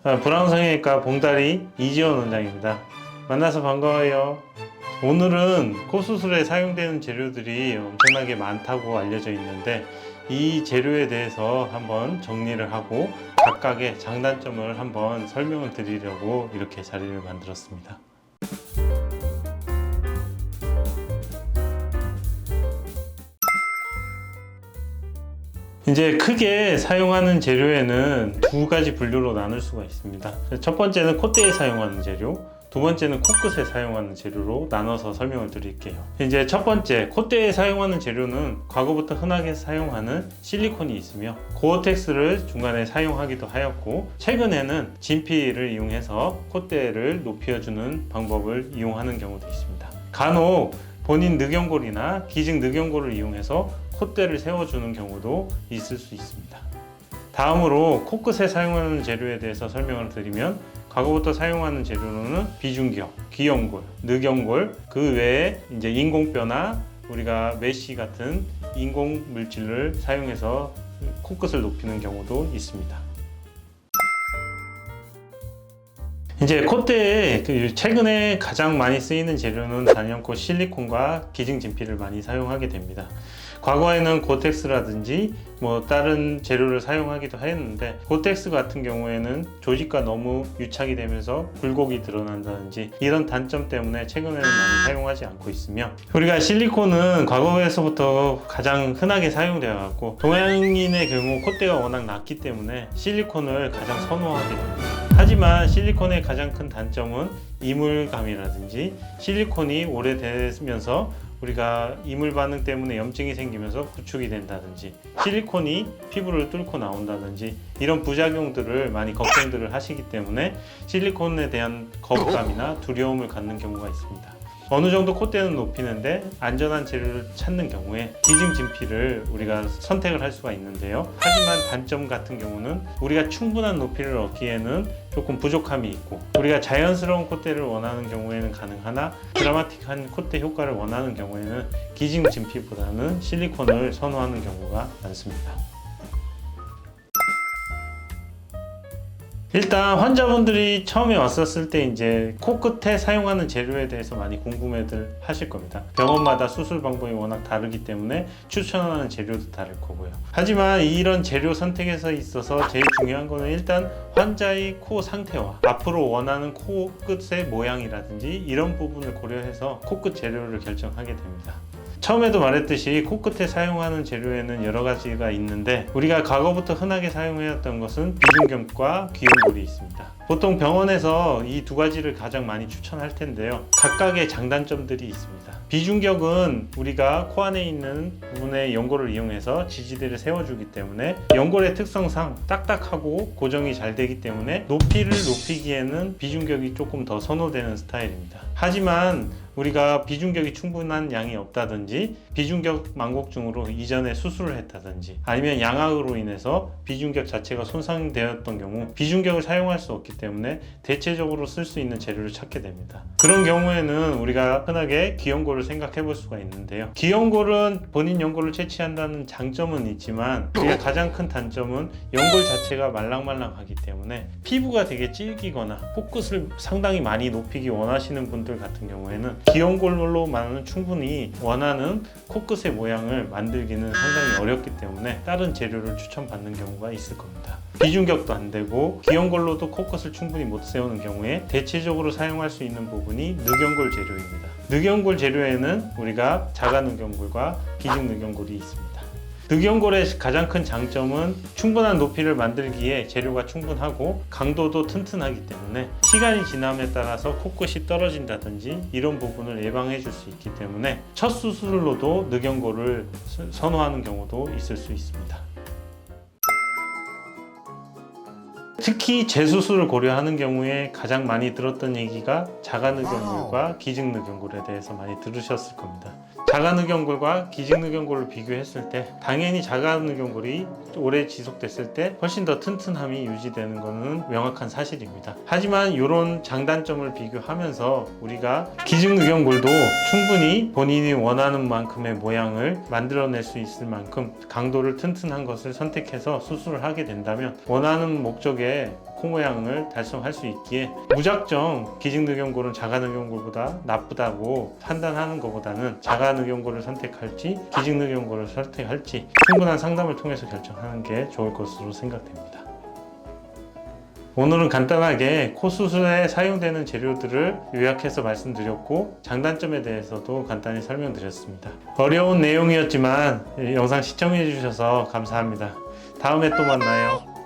브라운 성형외과 봉다리 이지원 원장입니다. 만나서 반가워요. 오늘은 코 수술에 사용되는 재료들이 엄청나게 많다고 알려져 있는데 이 재료에 대해서 한번 정리를 하고 각각의 장단점을 한번 설명을 드리려고 이렇게 자리를 만들었습니다. 이제 크게 사용하는 재료에는 두 가지 분류로 나눌 수가 있습니다. 첫 번째는 콧대에 사용하는 재료, 두 번째는 코끝에 사용하는 재료로 나눠서 설명을 드릴게요. 이제 첫 번째, 콧대에 사용하는 재료는 과거부터 흔하게 사용하는 실리콘이 있으며 고어텍스를 중간에 사용하기도 하였고, 최근에는 진피를 이용해서 콧대를 높여주는 방법을 이용하는 경우도 있습니다. 간혹 본인 늑연골이나 기증 늑연골을 이용해서 콧대를 세워주는 경우도 있을 수 있습니다. 다음으로 코끝에 사용하는 재료에 대해서 설명을 드리면, 과거부터 사용하는 재료로는 비중격, 귀연골, 늑연골, 그 외에 이제 인공뼈나 우리가 메쉬 같은 인공 물질을 사용해서 코끝을 높이는 경우도 있습니다. 이제 콧대에 최근에 가장 많이 쓰이는 재료는 단연코 실리콘과 기증 진피를 많이 사용하게 됩니다. 과거에는 고텍스라든지 다른 재료를 사용하기도 했는데, 고텍스 같은 경우에는 조직과 너무 유착이 되면서 굴곡이 드러난다든지 이런 단점 때문에 최근에는 많이 사용하지 않고 있으며, 우리가 실리콘은 과거에서부터 가장 흔하게 사용되어 왔고, 동양인의 경우 콧대가 워낙 낮기 때문에 실리콘을 가장 선호하게 됩니다. 하지만 실리콘의 가장 큰 단점은 이물감이라든지 실리콘이 오래되면서 우리가 이물 반응 때문에 염증이 생기면서 구축이 된다든지 실리콘이 피부를 뚫고 나온다든지 이런 부작용들을 많이 걱정들을 하시기 때문에 실리콘에 대한 거부감이나 두려움을 갖는 경우가 있습니다. 어느 정도 콧대는 높이는데 안전한 재료를 찾는 경우에 기증 진피를 우리가 선택을 할 수가 있는데요. 하지만 단점 같은 경우는 우리가 충분한 높이를 얻기에는 조금 부족함이 있고, 우리가 자연스러운 콧대를 원하는 경우에는 가능하나 드라마틱한 콧대 효과를 원하는 경우에는 기증 진피보다는 실리콘을 선호하는 경우가 많습니다. 일단 환자분들이 처음에 왔었을 때 이제 코끝에 사용하는 재료에 대해서 많이 궁금해들 하실 겁니다. 병원마다 수술 방법이 워낙 다르기 때문에 추천하는 재료도 다를 거고요. 하지만 이런 재료 선택에서 있어서 제일 중요한 거는 일단 환자의 코 상태와 앞으로 원하는 코끝의 모양이라든지 이런 부분을 고려해서 코끝 재료를 결정하게 됩니다. 처음에도 말했듯이 코끝에 사용하는 재료에는 여러 가지가 있는데, 우리가 과거부터 흔하게 사용해왔던 것은 비중격과 귀연골이 있습니다. 보통 병원에서 이 두 가지를 가장 많이 추천할 텐데요. 각각의 장단점들이 있습니다. 비중격은 우리가 코 안에 있는 부분의 연골을 이용해서 지지대를 세워주기 때문에 연골의 특성상 딱딱하고 고정이 잘 되기 때문에 높이를 높이기에는 비중격이 조금 더 선호되는 스타일입니다. 하지만 우리가 비중격이 충분한 양이 없다든지 비중격 망곡증으로 이전에 수술을 했다든지 아니면 양악으로 인해서 비중격 자체가 손상되었던 경우 비중격을 사용할 수 없기 때문에 대체적으로 쓸 수 있는 재료를 찾게 됩니다. 그런 경우에는 우리가 흔하게 귀연골을 생각해 볼 수가 있는데요. 귀연골은 본인 연골을 채취한다는 장점은 있지만 우리가 가장 큰 단점은 연골 자체가 말랑말랑하기 때문에 피부가 되게 질기거나 코끝을 상당히 많이 높이기 원하시는 분들 같은 경우에는 귀연골로만은 충분히 원하는 코끝의 모양을 만들기는 상당히 어렵기 때문에 다른 재료를 추천받는 경우가 있을 겁니다. 비중격도 안 되고 귀연골로도 코끝을 충분히 못 세우는 경우에 대체적으로 사용할 수 있는 부분이 늑연골 재료입니다. 늑연골 재료에는 우리가 자가 늑연골과 기증 늑연골이 있습니다. 늑연골의 가장 큰 장점은 충분한 높이를 만들기에 재료가 충분하고 강도도 튼튼하기 때문에 시간이 지남에 따라서 코끝이 떨어진다든지 이런 부분을 예방해 줄 수 있기 때문에 첫 수술로도 늑연골을 선호하는 경우도 있을 수 있습니다. 특히 재수술을 고려하는 경우에 가장 많이 들었던 얘기가 자가늑연골과 기증늑연골에 대해서 많이 들으셨을 겁니다. 자가늑연골과 기증늑연골을 비교했을 때 당연히 자가늑연골이 오래 지속됐을 때 훨씬 더 튼튼함이 유지되는 것은 명확한 사실입니다. 하지만 이런 장단점을 비교하면서 우리가 기증늑연골도 충분히 본인이 원하는 만큼의 모양을 만들어낼 수 있을 만큼 강도를 튼튼한 것을 선택해서 수술을 하게 된다면 원하는 목적에 코 모양을 달성할 수 있기에 무작정 기직늑연골은 자가늑연골보다 나쁘다고 판단하는 것보다는 자가늑연골을 선택할지 기직늑연골을 선택할지 충분한 상담을 통해서 결정하는 게 좋을 것으로 생각됩니다. 오늘은 간단하게 코 수술에 사용되는 재료들을 요약해서 말씀드렸고 장단점에 대해서도 간단히 설명드렸습니다. 어려운 내용이었지만 영상 시청해 주셔서 감사합니다. 다음에 또 만나요.